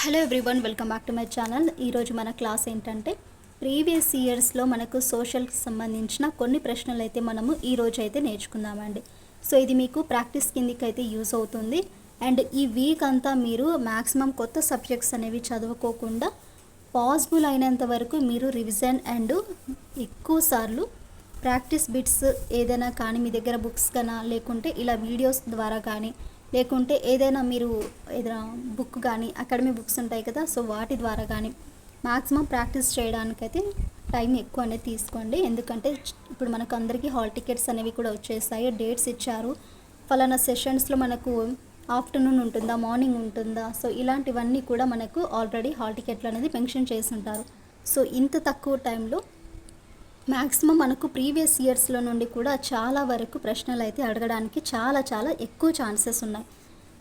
Hello everyone, welcome back to my channel. ఈరోజు మన class ఏంటంటే ప్రీవియస్ ఇయర్స్లో మనకు సోషల్కి సంబంధించిన కొన్ని ప్రశ్నలు అయితే మనము ఈరోజు అయితే నేర్చుకుందామండి. సో ఇది మీకు ప్రాక్టీస్ కిందికి అయితే యూస్ అవుతుంది. అండ్ ఈ వీక్ అంతా మీరు మ్యాక్సిమం కొత్త సబ్జెక్ట్స్ అనేవి చదువుకోకుండా పాసిబుల్ అయినంత వరకు మీరు రివిజన్ అండ్ ఎక్కువ సార్లు ప్రాక్టీస్ బిట్స్ ఏదైనా కానీ మీ దగ్గర బుక్స్ కన్నా లేకుంటే ఇలా వీడియోస్ ద్వారా కానీ లేకుంటే ఏదైనా మీరు ఏదైనా బుక్ కానీ అకాడమీ బుక్స్ ఉంటాయి కదా, సో వాటి ద్వారా కానీ మ్యాక్సిమం ప్రాక్టీస్ చేయడానికైతే టైం ఎక్కువ అనేది తీసుకోండి. ఎందుకంటే ఇప్పుడు మనకు అందరికీ హాల్ టికెట్స్ అనేవి కూడా వచ్చేసాయి, డేట్స్ ఇచ్చారు. ఫలానా సెషన్స్లో మనకు ఆఫ్టర్నూన్ ఉంటుందా, మార్నింగ్ ఉంటుందా, సో ఇలాంటివన్నీ కూడా మనకు ఆల్రెడీ హాల్ టికెట్లు అనేది మెన్షన్ చేసి ఉంటారు. సో ఇంత తక్కువ టైంలో మ్యాక్సిమం మనకు ప్రీవియస్ ఇయర్స్లో నుండి కూడా చాలా వరకు ప్రశ్నలు అయితే అడగడానికి చాలా ఎక్కువ ఛాన్సెస్ ఉన్నాయి.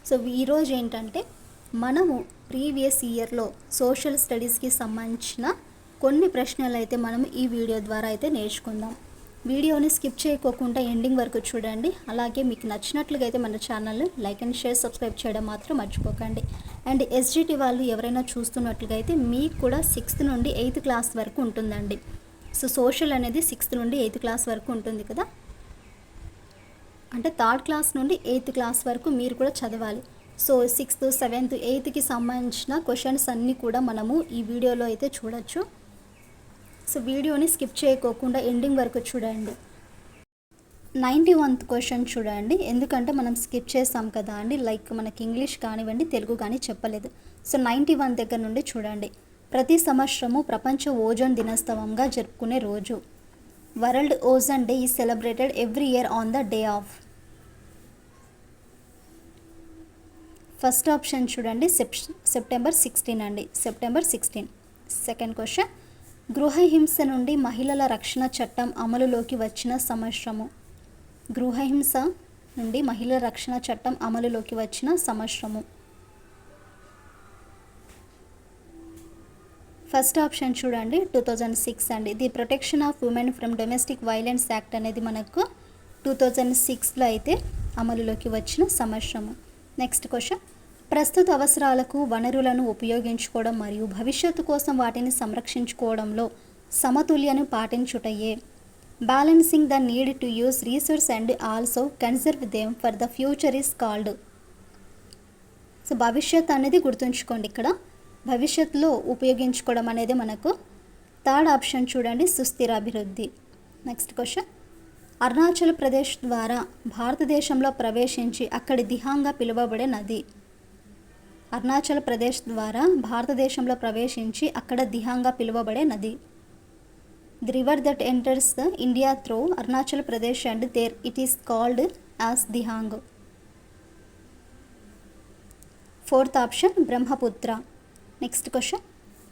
సో ఈరోజు ఏంటంటే మనము ప్రీవియస్ ఇయర్లో సోషల్ స్టడీస్కి సంబంధించిన కొన్ని ప్రశ్నలు అయితే మనం ఈ వీడియో ద్వారా అయితే నేర్చుకుందాం. వీడియోని స్కిప్ చేయకోకుండా ఎండింగ్ వరకు చూడండి. అలాగే మీకు నచ్చినట్లుగా అయితే మన ఛానల్ని లైక్ అండ్ షేర్, సబ్స్క్రైబ్ చేయడం మాత్రం మర్చిపోకండి. అండ్ ఎస్జిటి వాళ్ళు ఎవరైనా చూస్తున్నట్లుగా అయితే మీకు కూడా 6th నుండి 8th క్లాస్ వరకు ఉంటుందండి. సో సోషల్ అనేది 6th నుండి 8th క్లాస్ వరకు ఉంటుంది కదా, అంటే 3rd క్లాస్ నుండి 8th క్లాస్ వరకు మీరు కూడా చదవాలి. సో 6th, 7th, 8thకి సంబంధించిన క్వశ్చన్స్ అన్నీ కూడా మనము ఈ వీడియోలో అయితే చూడొచ్చు. సో వీడియోని స్కిప్ చేయకోకుండా ఎండింగ్ వరకు చూడండి. 91th క్వశ్చన్ చూడండి, ఎందుకంటే మనం స్కిప్ చేస్తాం కదా అండి, లైక్ మనకి ఇంగ్లీష్ కానివ్వండి, తెలుగు కానీ చెప్పలేదు. సో 91 దగ్గర నుండి చూడండి. ప్రతి సంవత్సరము ప్రపంచ ఓజోన్ దినోత్సవంగా జరుపుకునే రోజు. World ozone day is celebrated every year on the day of. First option చూడండి, సెప్టెంబర్ 16 అండి, సెప్టెంబర్ 16. సెకండ్ క్వశ్చన్, గృహహింస నుండి మహిళల రక్షణ చట్టం అమలులోకి వచ్చిన సంవత్సరము. గృహహింస నుండి మహిళల రక్షణ చట్టం అమలులోకి వచ్చిన సంవత్సరము. ఫస్ట్ ఆప్షన్ చూడండి, 2006 అండి. The protection of women from domestic violence act అనేది మనకు 2006లో అయితే అమలులోకి వచ్చిన సంవత్సరము. నెక్స్ట్ క్వశ్చన్, ప్రస్తుత అవసరాలకు వనరులను ఉపయోగించుకోవడం మరియు భవిష్యత్తు కోసం వాటిని సంరక్షించుకోవడంలో సమతుల్యను పాటించుటయే. Balancing the need to use resource and also conserve them for the future is called. So భవిష్యత్ అనేది గుర్తుంచుకోండి, ఇక్కడ భవిష్యత్తులో ఉపయోగించుకోవడం అనేది మనకు. థర్డ్ ఆప్షన్ చూడండి, సుస్థిర అభివృద్ధి. నెక్స్ట్ క్వశ్చన్, అరుణాచల్ ప్రదేశ్ ద్వారా భారతదేశంలో ప్రవేశించి అక్కడి దిహాంగా పిలువబడే నది. అరుణాచల్ ప్రదేశ్ ద్వారా భారతదేశంలో ప్రవేశించి అక్కడ దిహాంగా పిలువబడే నది. The river that enters the India through Arunachal Pradesh and there it is called as Dihang. Fourth option Brahmaputra. Next question,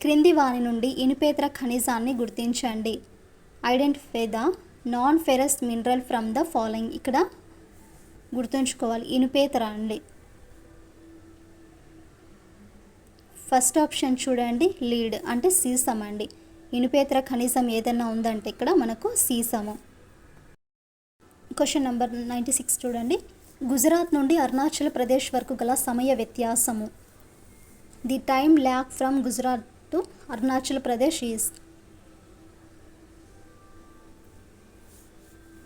క్రింది వాని నుండి ఇనుపేతర ఖనిజాన్ని గుర్తించండి. Identify the non ferrous mineral from the following. ఇక్కడ గుర్తుంచుకోవాలి, ఇనుపేతర అండి. ఫస్ట్ ఆప్షన్ చూడండి, లీడ్ అంటే సీసం అండి. ఇనుపేతర ఖనిజం ఏదైనా ఉందంటే ఇక్కడ మనకు సీసము. క్వశ్చన్ నెంబర్ 96 చూడండి, గుజరాత్ నుండి అరుణాచల్ ప్రదేశ్ వరకు గల సమయ వ్యత్యాసము. The time lag from Gujarat to Arunachal Pradesh is.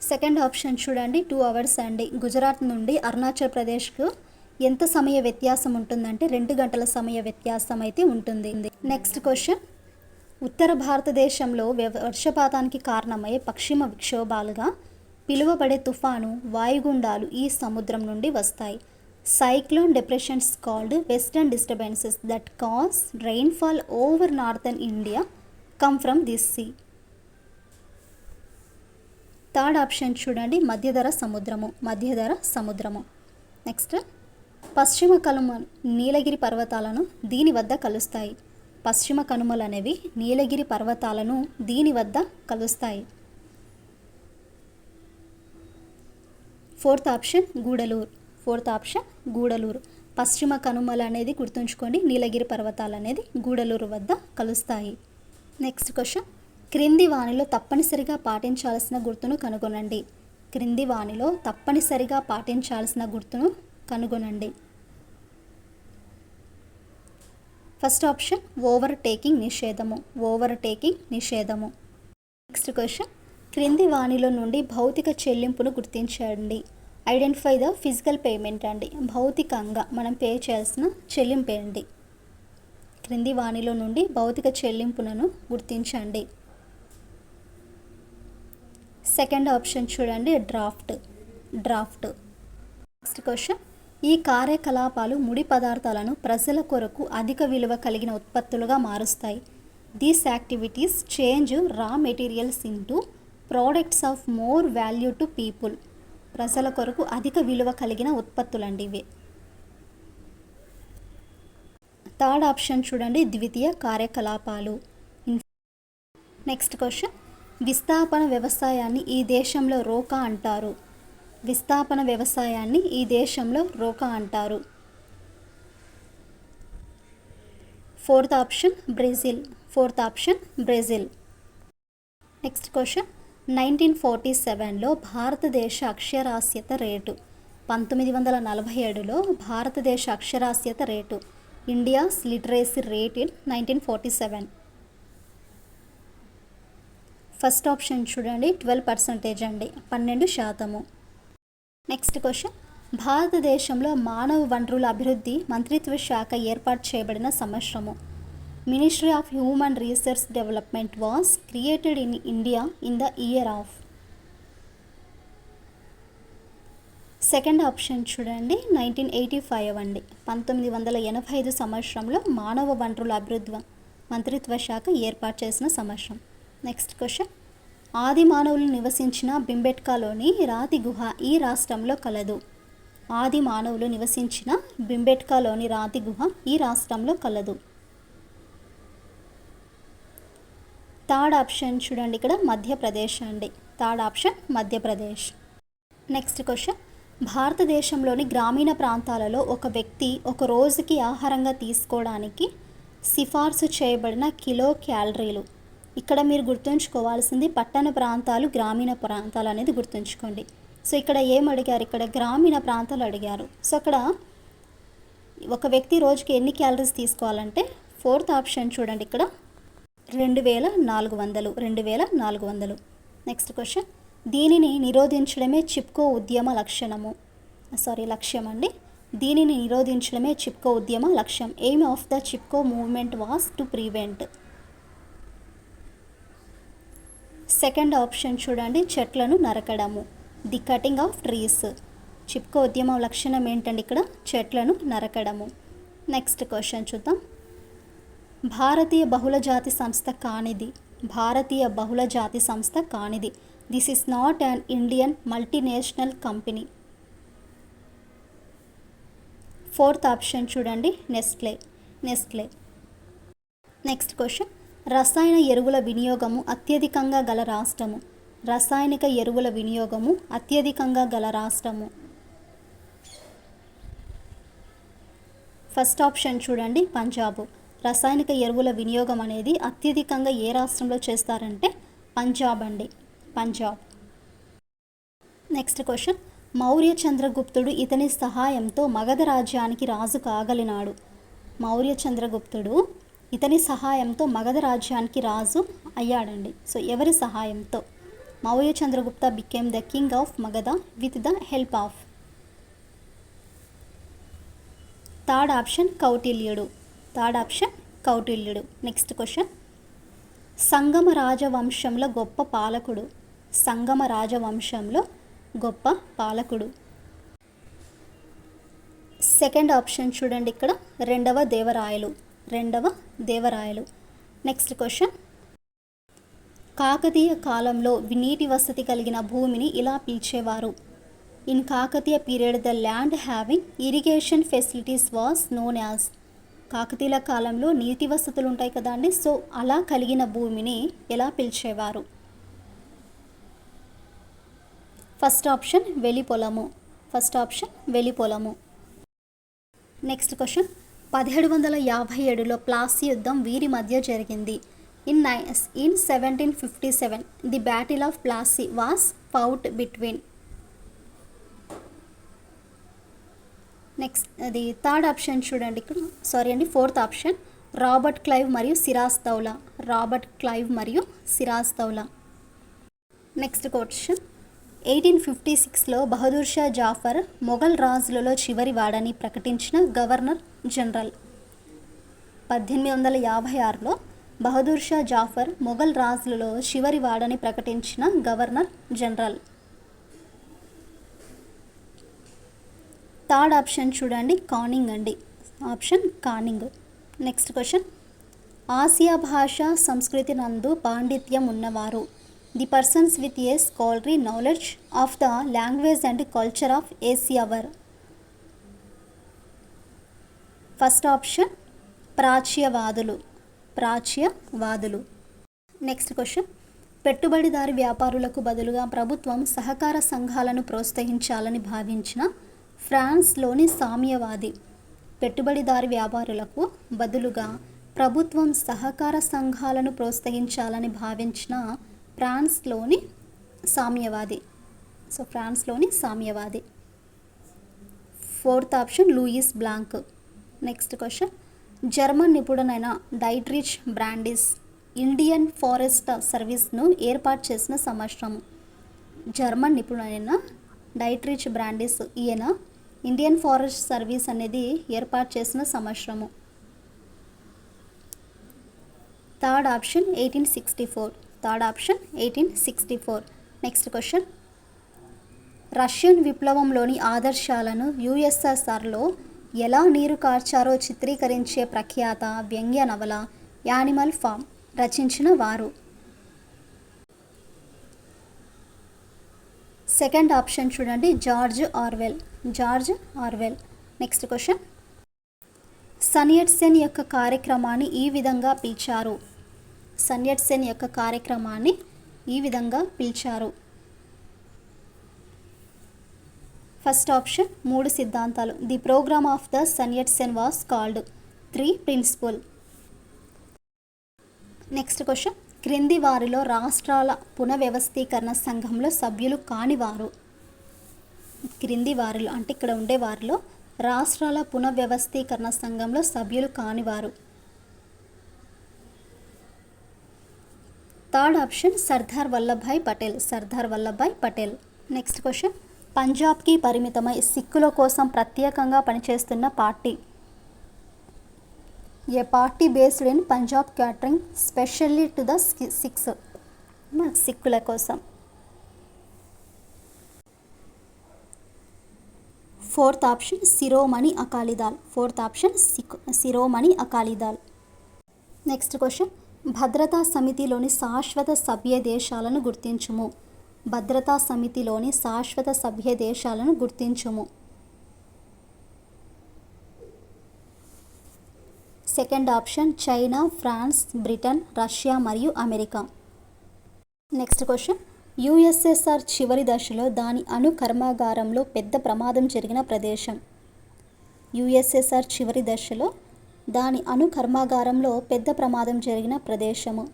Second option చూడండి, 2 hours అండి. గుజరాత్ నుండి అరుణాచల్ ప్రదేశ్కు ఎంత సమయ వ్యత్యాసం ఉంటుందంటే 2 గంటల సమయ వ్యత్యాసం అయితే ఉంటుంది. నెక్స్ట్ క్వశ్చన్, ఉత్తర భారతదేశంలో వర్షపాతానికి కారణమయ్యే పశ్చిమ విక్షోభాలుగా పిలువబడే తుఫాను వాయుగుండాలు ఈ సముద్రం నుండి వస్తాయి. Cyclone depressions called western disturbances that cause rainfall over northern India come from this sea. Third option చూడండి, మధ్యధరా సముద్రము. నెక్స్ట్, పశ్చిమ కనుమలు నీలగిరి పర్వతాలను దీని వద్ద కలుస్తాయి. పశ్చిమ కనుమలు అనేవి నీలగిరి పర్వతాలను దీని వద్ద కలుస్తాయి. Fourth option Gudalur. పశ్చిమ కనుమలు అనేది గుర్తుంచుకోండి, నీలగిరి పర్వతాలు అనేది గూడలూరు వద్ద కలుస్తాయి. నెక్స్ట్ క్వశ్చన్, క్రింది వానిలో తప్పనిసరిగా పాటించాల్సిన గుర్తును కనుగొనండి. క్రింది వానిలో తప్పనిసరిగా పాటించాల్సిన గుర్తును కనుగొనండి. ఫస్ట్ ఆప్షన్ ఓవర్టేకింగ్ నిషేధము, ఓవర్టేకింగ్ నిషేధము. నెక్స్ట్ క్వశ్చన్, క్రింది వాణిలో నుండి భౌతిక చెల్లింపును గుర్తించండి. ఐడెంటిఫై ద ఫిజికల్ పేమెంట్ అండి. భౌతికంగా మనం పే చేయాల్సిన చెల్లింపు ఏంటి? క్రింది వాణిలో నుండి భౌతిక చెల్లింపులను గుర్తించండి. సెకండ్ ఆప్షన్ చూడండి, డ్రాఫ్ట్. నెక్స్ట్ క్వశ్చన్, ఈ కార్యకలాపాలు ముడి పదార్థాలను ప్రజల కొరకు అధిక విలువ కలిగిన ఉత్పత్తులుగా మారుస్తాయి. దీస్ యాక్టివిటీస్ చేంజ్ రా materials into products of more value to people. ప్రజల కొరకు అధిక విలువ కలిగిన ఉత్పత్తులండి ఇవి. థర్డ్ ఆప్షన్ చూడండి, ద్వితీయ కార్యకలాపాలు. నెక్స్ట్ క్వశ్చన్, విస్థాపన వ్యవసాయాన్ని ఈ దేశంలో రోకా అంటారు. విస్థాపన వ్యవసాయాన్ని ఈ దేశంలో రోకా అంటారు. Fourth option Brazil. Next question, 1947లో భారతదేశ అక్షరాస్యత రేటు. 1947లో భారతదేశ అక్షరాస్యత రేటు. India's literacy rate in 1947. First option చూడండి, 12% అండి, 12%. నెక్స్ట్ క్వశ్చన్, భారతదేశంలో మానవ వనరుల అభివృద్ధి మంత్రిత్వ శాఖ ఏర్పాటు చేయబడిన సంవత్సరము. Ministry of human resource development was created in India in the year of. Second option చూడండి, 1985 అండి, 1985 సంవత్సరంలో మానవ వనరుల అభివృద్ధి మంత్రిత్వ శాఖ ఏర్పాటు చేసిన సంవత్సరం. నెక్స్ట్ క్వశ్చన్, ఆది మానవులు నివసించిన భింబెట్కాలోని రాతి గుహ ఈ రాష్ట్రంలో కలదు. ఆది మానవులు నివసించిన భింబెట్కాలోని రాతి గుహ ఈ రాష్ట్రంలో కలదు. థర్డ్ ఆప్షన్ చూడండి, ఇక్కడ మధ్యప్రదేశ్ అండి. Third option Madhya Pradesh. Next question, భారతదేశంలోని గ్రామీణ ప్రాంతాలలో ఒక వ్యక్తి ఒక రోజుకి ఆహారంగా తీసుకోవడానికి సిఫార్సు చేయబడిన కిలో క్యాలరీలు. ఇక్కడ మీరు గుర్తుంచుకోవాల్సింది పట్టణ ప్రాంతాలు, గ్రామీణ ప్రాంతాలు అనేది గుర్తుంచుకోండి. సో ఇక్కడ ఏం అడిగారు, ఇక్కడ గ్రామీణ ప్రాంతాలు అడిగారు. సో అక్కడ ఒక వ్యక్తి రోజుకి ఎన్ని క్యాలరీస్ తీసుకోవాలంటే ఫోర్త్ ఆప్షన్ చూడండి, ఇక్కడ 2400. నెక్స్ట్ క్వశ్చన్, దీనిని నిరోధించడమే చిప్కో ఉద్యమ లక్ష్యం అండి. దీనిని నిరోధించడమే చిప్కో ఉద్యమ లక్ష్యం. Aim of the Chipko movement was to prevent. Second option చూడండి, చెట్లను నరకడము, the cutting of trees. Chipko ఉద్యమం లక్షణం ఏంటండి, ఇక్కడ చెట్లను నరకడము. నెక్స్ట్ క్వశ్చన్ చూద్దాం, భారతీయ బహుళజాతి సంస్థ కానిది. This is not an Indian multinational company. Fourth option చూడండి, నెస్ట్లే. నెక్స్ట్ క్వశ్చన్, రసాయన ఎరువుల వినియోగము అత్యధికంగా గల రాష్ట్రము. రసాయనిక ఎరువుల వినియోగము అత్యధికంగా గల రాష్ట్రము. ఫస్ట్ ఆప్షన్ చూడండి, పంజాబ్. రసాయనిక ఎరువుల వినియోగం అనేది అత్యధికంగా ఏ రాష్ట్రంలో చేస్తారంటే పంజాబ్ అండి, పంజాబ్. నెక్స్ట్ క్వశ్చన్, మౌర్య చంద్రగుప్తుడు ఇతని సహాయంతో మగధ రాజ్యానికి రాజు కాగలినాడు. మౌర్య చంద్రగుప్తుడు ఇతని సహాయంతో మగధ రాజ్యానికి రాజు అయ్యాడండి. సో ఎవరి సహాయంతో? Maurya Chandragupta became the king of Magadha with the help of. Third option కౌటిల్యుడు. నెక్స్ట్ క్వశ్చన్, సంగమ రాజవంశంలో గొప్ప పాలకుడు. సెకండ్ ఆప్షన్ చూడండి, ఇక్కడ రెండవ దేవరాయలు. నెక్స్ట్ క్వశ్చన్, కాకతీయ కాలంలో నీటి వసతి కలిగిన భూమిని ఇలా పిలిచేవారు. In Kakatiya period the land having irrigation facilities was known as. కాకతీయుల కాలంలో నీటి వసతులు ఉంటాయి కదా అండి, సో అలా కలిగిన భూమిని ఎలా పిలిచేవారు? ఫస్ట్ ఆప్షన్ వెలి పొలము. నెక్స్ట్ క్వశ్చన్, 1757లో ప్లాసీ యుద్ధం వీరి మధ్య జరిగింది. In 1757 the battle of Plassey was fought between. Next అది థర్డ్ ఆప్షన్ చూడండి, ఇక్కడ ఫోర్త్ ఆప్షన్ రాబర్ట్ క్లైవ్ మరియు సిరాజ్ దౌలా. రాబర్ట్ క్లైవ్ మరియు సిరాజ్ దౌలా. నెక్స్ట్ క్వశ్చన్, 1856లో బహదూర్ షా జాఫర్ మొఘల్ రాజులలో చివరి వాడని ప్రకటించిన గవర్నర్ జనరల్. 1856లో బహదూర్ షా జాఫర్ మొఘల్ రాజులలో చివరి వాడని ప్రకటించిన గవర్నర్ జనరల్. థర్డ్ ఆప్షన్ చూడండి, కానింగ్ అండి. Option Canning. Next question, Asia భాష సంస్కృతి నందు పాండిత్యం ఉన్నవారు. The persons with a scholarly knowledge of the language and culture of Asia were. First option ప్రాచ్యవాదులు. ప్రాచ్యవాదులు. నెక్స్ట్ క్వశ్చన్, పెట్టుబడిదారి వ్యాపారులకు బదులుగా ప్రభుత్వం సహకార సంఘాలను ప్రోత్సహించాలని భావించిన ఫ్రాన్స్లోని సామ్యవాది. పెట్టుబడిదారి వ్యాపారులకు బదులుగా ప్రభుత్వం సహకార సంఘాలను ప్రోత్సహించాలని భావించిన ఫ్రాన్స్లోని సామ్యవాది. సో ఫ్రాన్స్లోని సామ్యవాది. Fourth option Louis Blanc. Next question, German నిపుణుడైన డైట్రిచ్ బ్రాండిస్ ఇండియన్ ఫారెస్ట్ సర్వీస్ను ఏర్పాటు చేసిన సంవత్సరం. జర్మన్ నిపుణుడైన డైట్రిచ్ బ్రాండిస్ ఈయన ఇండియన్ ఫారెస్ట్ సర్వీస్ అనేది ఏర్పాటు చేసిన సంవత్సరము. Third option 1864. Third option 1864. Next question, Russian విప్లవంలోని ఆదర్శాలను యుఎస్ఎస్ఆర్లో ఎలా నీరు కార్చారో చిత్రీకరించే ప్రఖ్యాత వ్యంగ్య నవల యానిమల్ ఫామ్ రచించిన వారు. సెకండ్ ఆప్షన్ చూడండి, George Orwell. George Orwell. Next question, Sun Yat Sen యొక్క కార్యక్రమాన్ని ఈ విధంగా పిలిచారు. సన్ యట్ సెన్ యొక్క కార్యక్రమాన్ని ఈ విధంగా పిలిచారు. ఫస్ట్ ఆప్షన్ 3 సిద్ధాంతాలు. The program of the Sun Yat Sen was called 3 principle. Next question, క్రింది వారిలో రాష్ట్రాల పునఃవ్యవస్థీకరణ సంఘంలో సభ్యులు కానివారు. క్రింది వారిలో అంటే ఇక్కడ ఉండే వారిలో రాష్ట్రాల పునఃవ్యవస్థీకరణ సంఘంలో సభ్యులు కానివారు. Third option Sardar Vallabhbhai Patel. Sardar Vallabhbhai Patel. Next question, పంజాబ్కి పరిమితమై సిక్కుల కోసం ప్రత్యేకంగా పనిచేస్తున్న party. A party based in Punjab catering specially to the Sikhs. సిక్కుల కోసం. Fourth option Shiromani Akali Dal. Fourth option Shiromani Akali Dal. Next question, భద్రతా సమితిలోని శాశ్వత సభ్య దేశాలను గుర్తించుము. భద్రతా సమితిలోని శాశ్వత సభ్య దేశాలను గుర్తించుము. Second option China, France, Britain, Russia మరియు అమెరికా. నెక్స్ట్ క్వశ్చన్, యుఎస్ఎస్ఆర్ చివరి దశలో దాని అణు కర్మాగారంలో పెద్ద ప్రమాదం జరిగిన ప్రదేశం. యుఎస్ఎస్ఆర్ చివరి దశలో దాని అణు కర్మాగారంలో పెద్ద ప్రమాదం జరిగిన ప్రదేశము.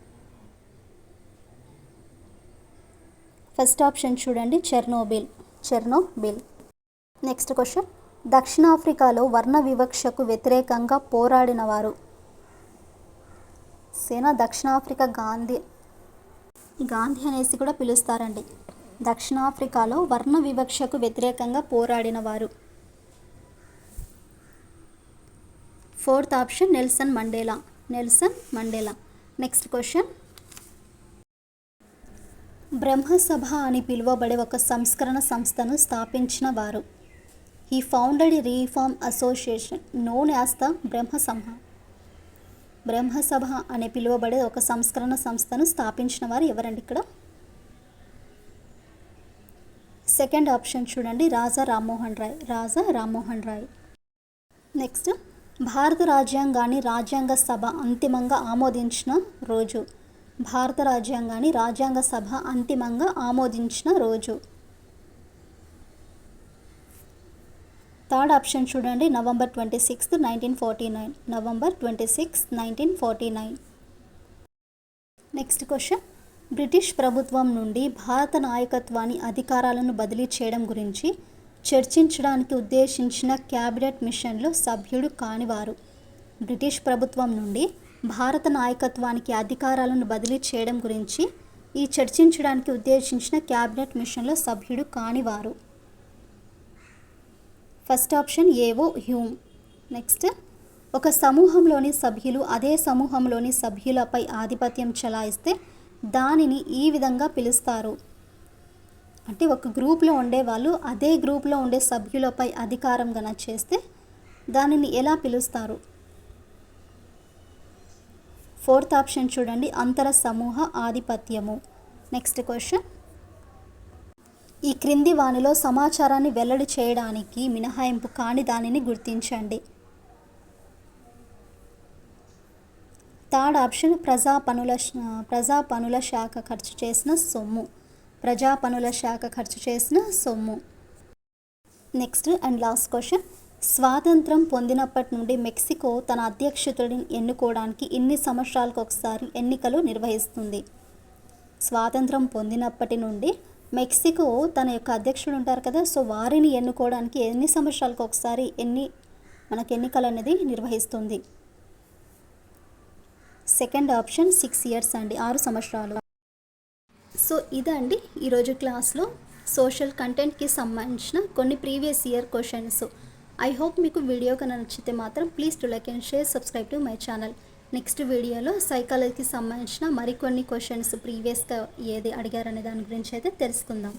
ఫస్ట్ ఆప్షన్ చూడండి, చెర్నోబిల్. చెర్నోబిల్. నెక్స్ట్ క్వశ్చన్, దక్షిణాఫ్రికాలో వర్ణ వివక్షకు వ్యతిరేకంగా పోరాడిన వారు. సేన దక్షిణాఫ్రికా గాంధీ అనేసి కూడా పిలుస్తారండి. దక్షిణాఫ్రికాలో వర్ణ వివక్షకు వ్యతిరేకంగా పోరాడిన వారు. Fourth option Nelson Mandela. Nelson Mandela. Next question, Brahmasabha అని పిలువబడే ఒక సంస్కరణ సంస్థను స్థాపించిన వారు. He founded a reform association known as the Brahmasabha. Brahmasabha అని పిలువబడే ఒక సంస్కరణ సంస్థను స్థాపించిన వారు ఎవరండి ఇక్కడ? సెకండ్ ఆప్షన్ చూడండి, రాజా రామ్మోహన్ రాయ్. రాజా రామ్మోహన్ రాయ్. నెక్స్ట్, భారత రాజ్యాంగాన్ని రాజ్యాంగ సభ అంతిమంగా ఆమోదించిన రోజు. భారత రాజ్యాంగాన్ని రాజ్యాంగ సభ అంతిమంగా ఆమోదించిన రోజు. థర్డ్ ఆప్షన్ చూడండి, November 26, 1949. November 26, 1949. Next question, British ప్రభుత్వం నుండి భారత నాయకత్వాన్ని అధికారాలను బదిలీ చేయడం గురించి చర్చించడానికి ఉద్దేశించిన క్యాబినెట్ మిషన్లో సభ్యుడు కానివారు. బ్రిటిష్ ప్రభుత్వం నుండి భారత నాయకత్వానికి అధికారాలను బదిలీ చేయడం గురించి ఈ చర్చించడానికి ఉద్దేశించిన క్యాబినెట్ మిషన్లో సభ్యుడు కానివారు. First option A O Hume. Next, ఒక సమూహంలోని సభ్యులు అదే సమూహంలోని సభ్యులపై ఆధిపత్యం చెలాయిస్తే దానిని ఈ విధంగా పిలుస్తారు. అంటే ఒక గ్రూప్లో ఉండే వాళ్ళు అదే గ్రూప్లో ఉండే సభ్యులపై అధికారం గన చేస్తే దానిని ఎలా పిలుస్తారు? ఫోర్త్ ఆప్షన్ చూడండి, అంతర సమూహ ఆధిపత్యము. నెక్స్ట్ క్వశ్చన్, ఈ క్రింది వానిలో సమాచారాన్ని వెల్లడి చేయడానికి మినహాయింపు కాని దానిని గుర్తించండి. థర్డ్ ఆప్షన్ ప్రజా పనుల శాఖ ఖర్చు చేసిన సొమ్ము. ప్రజా పనుల శాఖ ఖర్చు చేసిన సొమ్ము. నెక్స్ట్ అండ్ లాస్ట్ క్వశ్చన్, స్వాతంత్రం పొందినప్పటి నుండి మెక్సికో తన అధ్యక్షుడిని ఎన్నుకోవడానికి ఎన్ని సంవత్సరాలకు ఒకసారి ఎన్నికలు నిర్వహిస్తుంది? స్వాతంత్రం పొందినప్పటి నుండి మెక్సికో తన యొక్క అధ్యక్షుడు ఉంటారు కదా, సో వారిని ఎన్నుకోవడానికి ఎన్ని సంవత్సరాలకు ఒకసారి మనకు ఎన్నికలు అనేది నిర్వహిస్తుంది? సెకండ్ ఆప్షన్ 6 years అండి, 6 సంవత్సరాలు. సో ఇదండి ఈరోజు క్లాస్లో సోషల్ కంటెంట్కి సంబంధించిన కొన్ని previous year questions. I hope మీకు వీడియో కనుక నచ్చితే మాత్రం please to like and share, subscribe to my channel. Next వీడియోలో సైకాలజీకి సంబంధించిన మరికొన్ని క్వశ్చన్స్ ప్రీవియస్గా ఏది అడిగారనే దాని గురించి అయితే తెలుసుకుందాం.